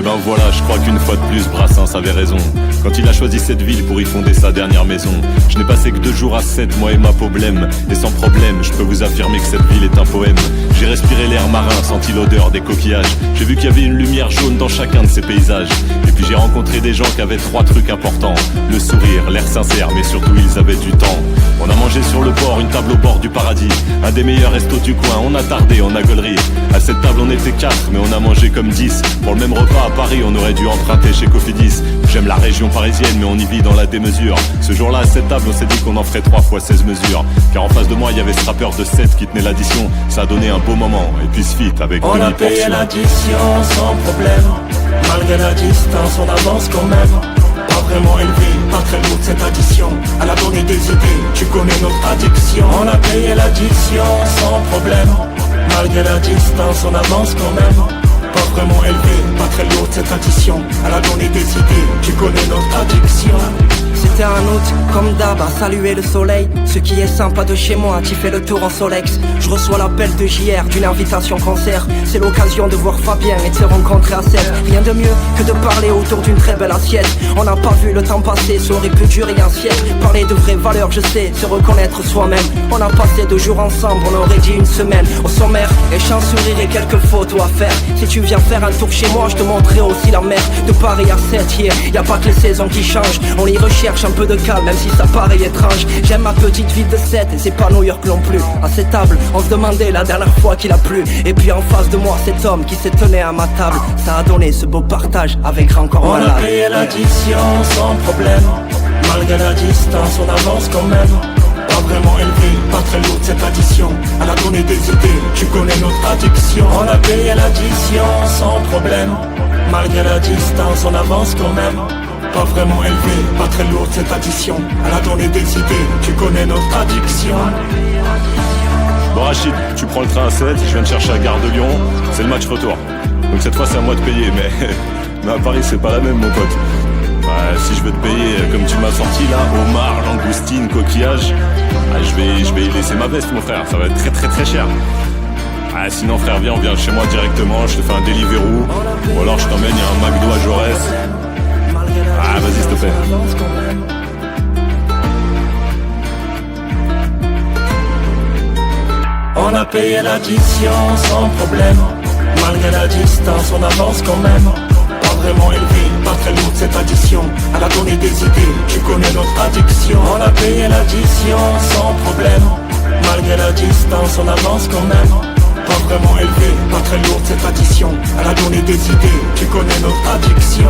ben voilà, je crois qu'une fois de plus Brassens avait raison quand il a choisi cette ville pour y fonder sa dernière maison. Je n'ai passé que 2 jours à 7, moi et ma peau blême. Et sans problème, je peux vous affirmer que cette ville est un poème. J'ai respiré l'air marin, senti l'odeur des coquillages. J'ai vu qu'il y avait une lumière jaune dans chacun de ces paysages. Et puis j'ai rencontré des gens qui avaient 3 trucs importants: le sourire, l'air sincère, mais surtout ils avaient du temps. On a mangé sur le bord, une table au bord du paradis, un des meilleurs restos du coin. On a tardé, on a gaulerie. À cette table on était 4, mais on a mangé comme 10. Pour le même repas à Paris, on aurait dû emprunter chez Cofidis. J'aime la région parisienne, mais on y vit dans la démesure. Ce jour-là, à cette table, on s'est dit qu'on en ferait 3 fois 16 mesures. Car en face de moi, il y avait ce rappeur de 7 qui tenait l'addition. Ça a donné un beau moment, et puis ce feat avec on a payé l'addition sans problème. Malgré la distance, on avance quand même. Pas vraiment élevé, pas très lourd cette addition. Elle a donné des idées, tu connais notre addiction. On a payé l'addition sans problème. Malgré la distance, on avance quand même. Pas vraiment élevé, pas très lourd cette addition. Elle a donné des idées, tu connais notre addiction. C'était un août, comme d'hab, à saluer le soleil. Ce qui est sympa de chez moi, tu fais le tour en Solex. Je reçois l'appel de JR d'une invitation concert. C'est l'occasion de voir Fabien et de se rencontrer à 7. Rien de mieux que de parler autour d'une très belle assiette. On n'a pas vu le temps passer, ça aurait pu durer un siècle. Parler de vraies valeurs, je sais, se reconnaître soi-même. On a passé 2 jours ensemble, on aurait dit une semaine. Au sommaire, échange sourire et quelques photos à faire. Si tu viens faire un tour chez moi, je te montrerai aussi la mer. De Paris à 7, yeah, y a pas que les saisons qui changent. On y recherche un peu de calme, même si ça paraît étrange. J'aime ma petite ville de 7 et c'est pas New York non plus. À cette table, on se demandait la dernière fois qu'il a plu. Et puis en face de moi, cet homme qui s'est tenu à ma table. Ça a donné ce beau partage avec encore on malade. On a payé l'addition sans problème. Malgré la distance, on avance quand même. Pas vraiment élevé, pas très lourd cette addition. Elle a donné des idées, tu connais notre addiction. On a payé l'addition sans problème. Malgré la distance, on avance quand même. Pas vraiment élevé, pas très lourd cette addition. Elle a donné des idées, tu connais notre addiction. Bon Rachid, tu prends le train à 7, je viens te chercher à Gare de Lyon. C'est le match retour. Donc cette fois c'est à moi de payer, mais à Paris c'est pas la même mon pote. Si je veux te payer comme tu m'as sorti là, homard, langoustine, coquillage, je vais y laisser ma veste mon frère, ça va être très très très cher. Sinon frère viens, on vient chez moi directement, je te fais un Deliveroo. Ou alors je t'emmène, il y a un McDo à Jaurès. Vas-y s'il te plaît. On a payé l'addition sans problème. Malgré la distance, on avance quand même. Pas vraiment élevé, pas très lourd cette addition. Elle a donné des idées, tu connais notre addiction. On a payé l'addition sans problème. Malgré la distance, on avance quand même. Pas vraiment élevé, pas très lourd cette addition. Elle a donné des idées, tu connais notre addiction.